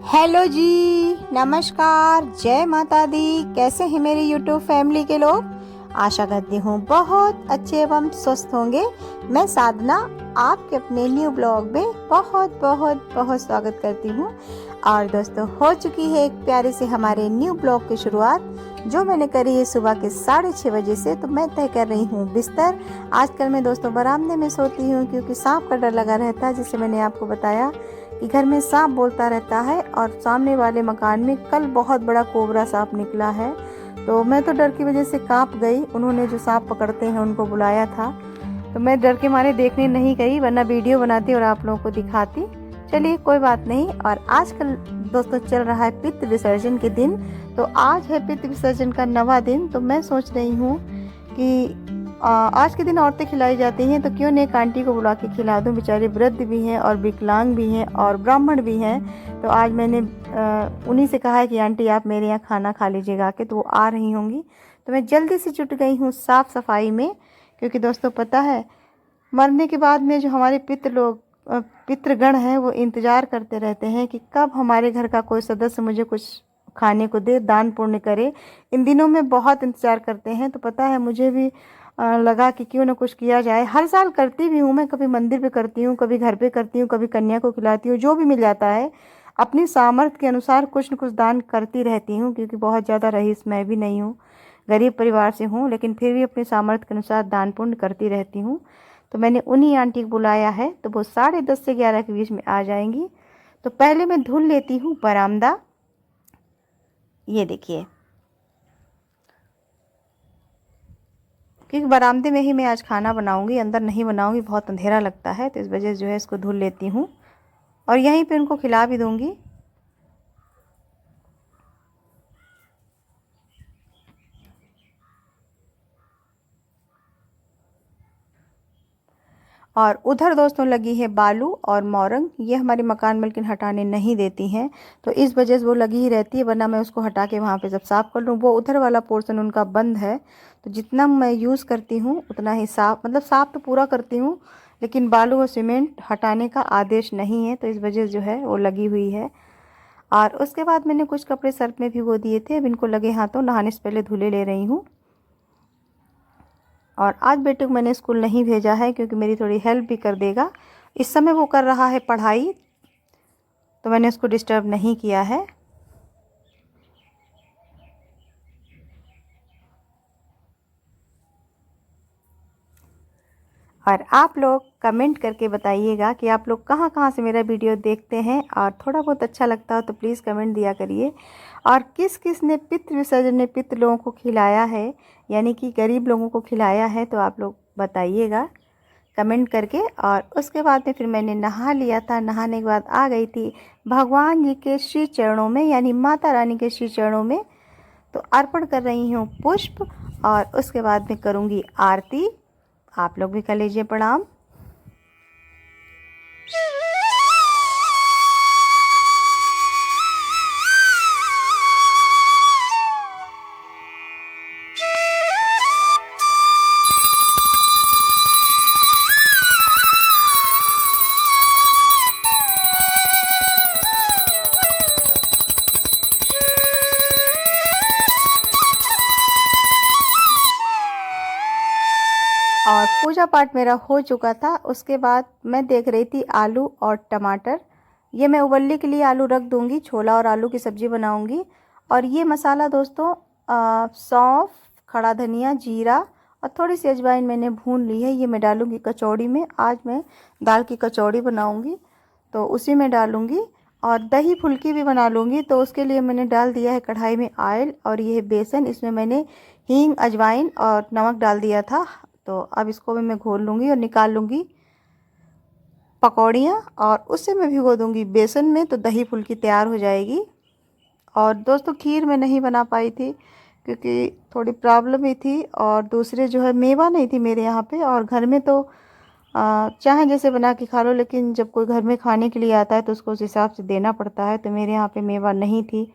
Hello जी, नमस्कार, जय माता दी। कैसे हैं मेरी यूट्यूब फैमिली के लोग? आशा करती हूँ बहुत अच्छे एवं स्वस्थ होंगे। मैं साधना आपके अपने न्यू ब्लॉग में बहुत बहुत बहुत स्वागत करती हूँ। और दोस्तों, हो चुकी है एक प्यारे से हमारे न्यू ब्लॉग की शुरुआत, जो मैंने करी है सुबह के 6:30 बजे से। तो मैं तय कर रही हूँ बिस्तर। आजकल मैं दोस्तों बरामदे में सोती हूँ, क्योंकि सांप का डर लगा रहता है, जिसे मैंने आपको बताया कि घर में सांप बोलता रहता है। और सामने वाले मकान में कल बहुत बड़ा कोबरा सांप निकला है, तो मैं तो डर की वजह से कांप गई। उन्होंने जो सांप पकड़ते हैं उनको बुलाया था, तो मैं डर के मारे देखने नहीं गई, वरना वीडियो बनाती और आप लोगों को दिखाती। चलिए कोई बात नहीं। और आजकल दोस्तों चल रहा है पितृ विसर्जन के दिन, तो आज है पितृ विसर्जन का 9वां दिन। तो मैं सोच रही हूँ कि आज के दिन औरतें खिलाई जाती हैं, तो क्यों नहीं एक आंटी को बुला के खिला दूं। बेचारे वृद्ध भी हैं और विकलांग भी हैं और ब्राह्मण भी हैं। तो आज मैंने उन्हीं से कहा है कि आंटी आप मेरे यहाँ खाना खा लीजिएगा के, तो वो आ रही होंगी। तो मैं जल्दी से जुट गई हूँ साफ़ सफाई में, क्योंकि दोस्तों पता है, मरने के बाद में जो हमारे पितृगण हैं, वो इंतज़ार करते रहते हैं कि कब हमारे घर का कोई सदस्य मुझे कुछ खाने को दे, दान पुण्य करे। इन दिनों में बहुत इंतज़ार करते हैं। तो पता है, मुझे भी लगा कि क्यों ना कुछ किया जाए। हर साल करती भी हूँ मैं, कभी मंदिर पे करती हूँ, कभी घर पे करती हूँ, कभी कन्या को खिलाती हूँ, जो भी मिल जाता है अपनी सामर्थ्य के अनुसार कुछ न कुछ दान करती रहती हूँ। क्योंकि बहुत ज़्यादा रईस मैं भी नहीं हूँ, गरीब परिवार से हूँ, लेकिन फिर भी अपनी सामर्थ्य के अनुसार दान पुण्य करती रहती हूँ। तो मैंने उन्हीं आंटी को बुलाया है, तो वो 10:30 से 11 के बीच में आ जाएंगी। तो पहले मैं धुल लेती हूँ बरामदा। ये देखिए, क्योंकि बरामदे में ही मैं आज खाना बनाऊंगी, अंदर नहीं बनाऊंगी, बहुत अंधेरा लगता है। तो इस वजह से जो है इसको धुल लेती हूँ और यहीं पे उनको खिला भी दूंगी। और उधर दोस्तों लगी है बालू और मोरंग, ये हमारी मकान मालकिन हटाने नहीं देती हैं, तो इस वजह से वो लगी ही रहती है। वरना मैं उसको हटा के वहाँ पे जब साफ़ कर लूँ, वो उधर वाला पोर्शन उनका बंद है, तो जितना मैं यूज़ करती हूँ उतना ही साफ़, मतलब साफ़ तो पूरा करती हूँ, लेकिन बालू और सीमेंट हटाने का आदेश नहीं है। तो इस वजह से जो है वो लगी हुई है। और उसके बाद मैंने कुछ कपड़े सर्फ में भिगो दिए थे, अब इनको लगे हाथों नहाने से पहले धुले ले रही हूँ। और आज बेटे को मैंने स्कूल नहीं भेजा है, क्योंकि मेरी थोड़ी हेल्प भी कर देगा। इस समय वो कर रहा है पढ़ाई, तो मैंने उसको डिस्टर्ब नहीं किया है। और आप लोग कमेंट करके बताइएगा कि आप लोग कहाँ कहाँ से मेरा वीडियो देखते हैं, और थोड़ा बहुत अच्छा लगता हो तो प्लीज़ कमेंट दिया करिए। और किस किस ने पितृ विसर्जन में पितृ लोगों को खिलाया है, यानी कि गरीब लोगों को खिलाया है, तो आप लोग बताइएगा कमेंट करके। और उसके बाद में फिर मैंने नहा लिया था। नहाने के बाद आ गई थी भगवान जी के श्री चरणों में, यानी माता रानी के श्री चरणों में। तो अर्पण कर रही हूँ पुष्प, और उसके बाद में करूँगी आरती। आप लोग भी कर लीजिए प्रणाम। और पूजा पाठ मेरा हो चुका था। उसके बाद मैं देख रही थी आलू और टमाटर, ये मैं उबलने के लिए आलू रख दूंगी, छोला और आलू की सब्ज़ी बनाऊंगी। और ये मसाला दोस्तों, सौंफ, खड़ा धनिया, जीरा और थोड़ी सी अजवाइन मैंने भून ली है, ये मैं डालूंगी कचौड़ी में। आज मैं दाल की कचौड़ी बनाऊंगी, तो उसी में डालूंगी। और दही फुल्की भी बना लूँगी, तो उसके लिए मैंने डाल दिया है कढ़ाई में ऑयल, और ये है बेसन, इसमें मैंने हींग, अजवाइन और नमक डाल दिया था। तो अब इसको भी मैं घोल लूँगी और निकाल लूँगी पकौड़ियाँ, और उससे मैं भिगो दूँगी बेसन में, तो दही फुल्की तैयार हो जाएगी। और दोस्तों खीर मैं नहीं बना पाई थी, क्योंकि थोड़ी प्रॉब्लम ही थी, और दूसरे जो है मेवा नहीं थी मेरे यहाँ पे। और घर में तो चाहे जैसे बना के खा लो, लेकिन जब कोई घर में खाने के लिए आता है तो उसको उस हिसाब से देना पड़ता है। तो मेरे यहाँ पे मेवा नहीं थी,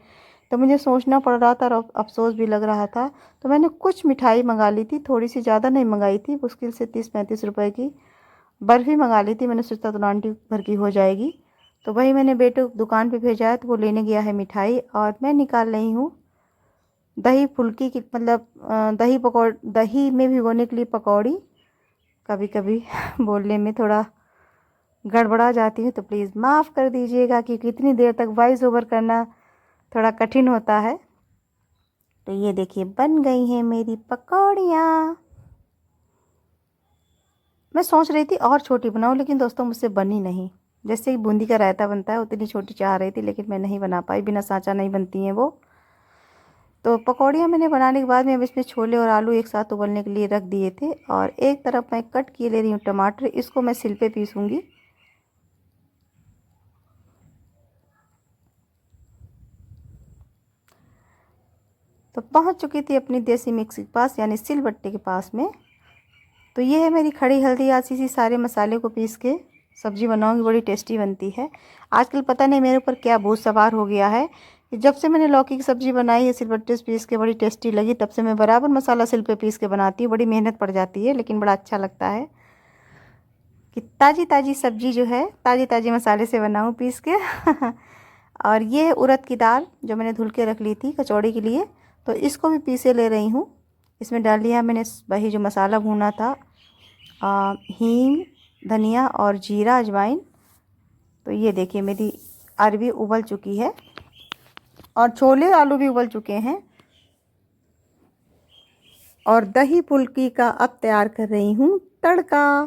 तो मुझे सोचना पड़ रहा था और अफसोस भी लग रहा था। तो मैंने कुछ मिठाई मंगा ली थी, थोड़ी सी, ज़्यादा नहीं मंगाई थी, मुश्किल से 30-35 रुपए की बर्फ़ी मंगा ली थी। मैंने सोचा तो आंटी भर की हो जाएगी, तो वही मैंने बेटे को दुकान पे भेजा है, तो वो लेने गया है मिठाई, और मैं निकाल रही हूँ दही फुल्की की, मतलब दही में भिगोने के लिए पकौड़ी। कभी कभी बोलने में थोड़ा गड़बड़ा जाती हूँ, तो प्लीज़ माफ़ कर दीजिएगा, क्योंकि इतनी देर तक वॉइस ओवर करना थोड़ा कठिन होता है। तो ये देखिए बन गई हैं मेरी पकौड़ियाँ। मैं सोच रही थी और छोटी बनाऊँ, लेकिन दोस्तों मुझसे बनी नहीं। जैसे कि बूंदी का रायता बनता है उतनी छोटी चाह रही थी, लेकिन मैं नहीं बना पाई, बिना सांचा नहीं बनती हैं वो। तो पकौड़ियाँ मैंने बनाने के बाद में अब इसमें छोले और आलू एक साथ उबलने के लिए रख दिए थे, और एक तरफ मैं कट किए ले रही हूँ टमाटर, इसको मैं सिल पे पीसूँगी। तो पहुँच चुकी थी अपनी देसी मिक्सी के पास, यानी सिलबट्टे के पास में। तो ये है मेरी खड़ी हल्दी, आज इसी सारे मसाले को पीस के सब्ज़ी बनाऊंगी, बड़ी टेस्टी बनती है। आजकल पता नहीं मेरे ऊपर क्या भूत सवार हो गया है, जब से मैंने लौकी की सब्ज़ी बनाई है सिलबट्टे से पीस के, बड़ी टेस्टी लगी, तब से मैं बराबर मसाला सिल पे पीस के बनाती हूँ। बड़ी मेहनत पड़ जाती है, लेकिन बड़ा अच्छा लगता है कि ताज़ी ताज़ी सब्ज़ी जो है ताज़ी ताज़ी मसाले से बनाऊँ पीस के। और ये है उड़द की दाल जो मैंने धुल के रख ली थी कचौड़ी के लिए, तो इसको भी पीसे ले रही हूँ। इसमें डाल दिया मैंने वही जो मसाला भुना था, हींग, धनिया और जीरा, अजवाइन। तो ये देखिए मेरी अरबी उबल चुकी है, और छोले आलू भी उबल चुके हैं, और दही फुल्की का अब तैयार कर रही हूँ तड़का।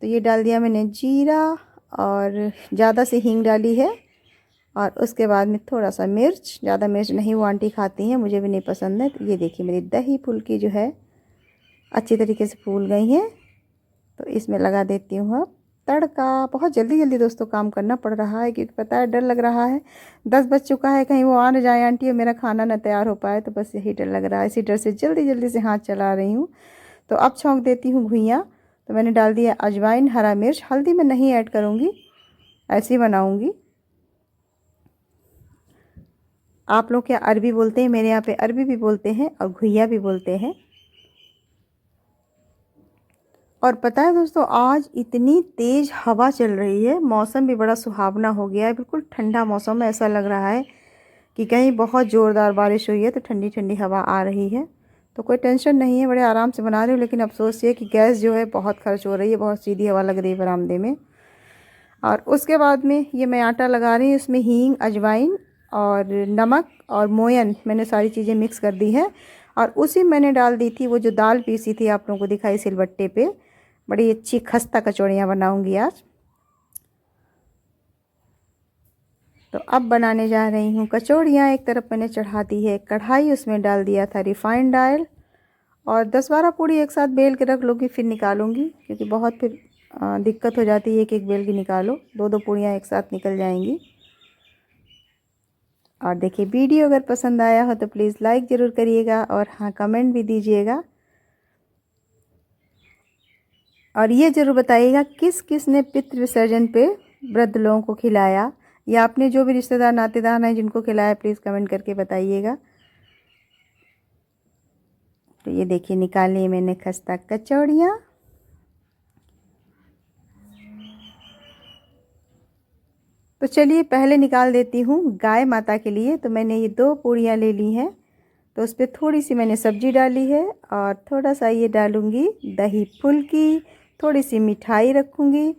तो ये डाल दिया मैंने जीरा, और ज़्यादा से हींग डाली है, और उसके बाद में थोड़ा सा मिर्च, ज़्यादा मिर्च नहीं, वो आंटी खाती हैं, मुझे भी नहीं पसंद है। तो ये देखिए मेरी दही फुल्की जो है अच्छी तरीके से फूल गई हैं। तो इसमें लगा देती हूँ अब तड़का। बहुत जल्दी जल्दी दोस्तों काम करना पड़ रहा है, क्योंकि पता है डर लग रहा है 10 बज चुका है, कहीं वो आ न जाए आंटी और मेरा खाना न तैयार हो पाए, तो बस यही डर लग रहा है। इसी डर से जल्दी जल्दी से हाथ चला रही हूँ। तो अब छौंक देती हूँ घुइयाँ। तो मैंने डाल दिया अजवाइन, हरा मिर्च, हल्दी मैं नहीं ऐड करूँगी, ऐसी बनाऊँगी। आप लोग क्या अरबी बोलते हैं, मेरे यहाँ पे अरबी भी बोलते हैं और घुइया भी बोलते हैं। और पता है दोस्तों, आज इतनी तेज़ हवा चल रही है, मौसम भी बड़ा सुहावना हो गया है, बिल्कुल ठंडा मौसम है। ऐसा लग रहा है कि कहीं बहुत ज़ोरदार बारिश हुई है, तो ठंडी ठंडी हवा आ रही है। तो कोई टेंशन नहीं है, बड़े आराम से बना रही हूँ। लेकिन अफसोस ये कि गैस जो है बहुत खर्च हो रही है, बहुत सीधी हवा लग रही है बरामदे में। और उसके बाद में ये मैं आटा लगा रही हूँ, इसमें हींग, अजवाइन और नमक और मोयन, मैंने सारी चीज़ें मिक्स कर दी है। और उसी मैंने डाल दी थी वो जो दाल पीसी थी, आप लोगों को दिखाई सिलबट्टे पे। बड़ी अच्छी खस्ता कचौड़ियाँ बनाऊंगी आज। तो अब बनाने जा रही हूँ कचौड़ियाँ। एक तरफ मैंने चढ़ा दी है कढ़ाई, उसमें डाल दिया था रिफाइंड ऑयल, और 10-12 पूड़ी एक साथ बेल के रख लूँगी, फिर निकालूंगी, क्योंकि बहुत फिर दिक्कत हो जाती है, एक एक बेल की निकालो, 2-2 पूड़ियाँ एक साथ निकल जाएंगी। और देखिए वीडियो अगर पसंद आया हो तो प्लीज़ लाइक ज़रूर करिएगा, और हाँ कमेंट भी दीजिएगा, और ये ज़रूर बताइएगा किस किस ने पितृ विसर्जन पे वृद्ध लोगों को खिलाया, या अपने जो भी रिश्तेदार नातेदार हैं जिनको खिलाया, प्लीज़ कमेंट करके बताइएगा। तो ये देखिए निकाल ली मैंने खस्ता कचौड़ियाँ। तो चलिए पहले निकाल देती हूँ गाय माता के लिए। तो मैंने ये 2 पूड़ियाँ ले ली हैं, तो उस पर थोड़ी सी मैंने सब्जी डाली है, और थोड़ा सा ये डालूँगी दही फुल्की, थोड़ी सी मिठाई रखूँगी।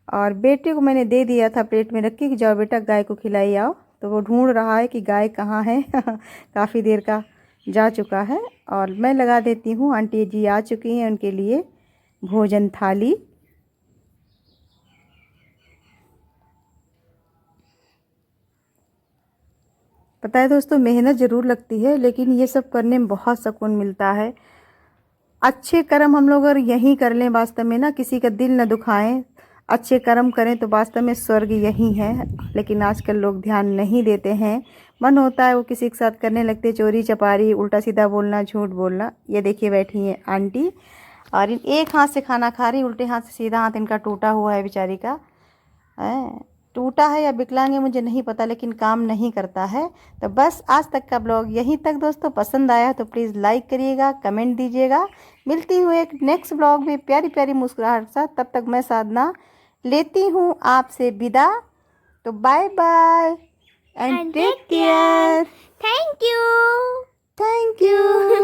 और बेटे को मैंने दे दिया था प्लेट में रख के कि जाओ बेटा गाय को खिलाई आओ, तो वो ढूंढ रहा है कि गाय कहाँ है। काफ़ी देर का जा चुका है। और मैं लगा देती हूँ, आंटी जी आ चुकी हैं, उनके लिए भोजन थाली। पता है दोस्तों, मेहनत ज़रूर लगती है, लेकिन ये सब करने में बहुत सुकून मिलता है। अच्छे कर्म हम लोग अगर यहीं कर लें, वास्तव में ना किसी का दिल न दुखाएं, अच्छे कर्म करें, तो वास्तव में स्वर्ग यही है। लेकिन आजकल लोग ध्यान नहीं देते हैं, मन होता है वो किसी के साथ करने लगते, चोरी चपारी, उल्टा सीधा बोलना, झूठ बोलना। ये देखिए बैठी हैं आंटी, और इन एक हाथ से खाना खा रही, उल्टे हाथ से, सीधा हाथ इनका टूटा हुआ है बेचारी का। टूटा है या विकलांग है मुझे नहीं पता, लेकिन काम नहीं करता है। तो बस आज तक का ब्लॉग यहीं तक दोस्तों। पसंद आया तो प्लीज़ लाइक करिएगा, कमेंट दीजिएगा। मिलती हूँ एक नेक्स्ट ब्लॉग में प्यारी प्यारी मुस्कुराहट के साथ। तब तक मैं साधना लेती हूँ आपसे विदा। तो bye bye and And take take care. Care. Thank you. Thank you.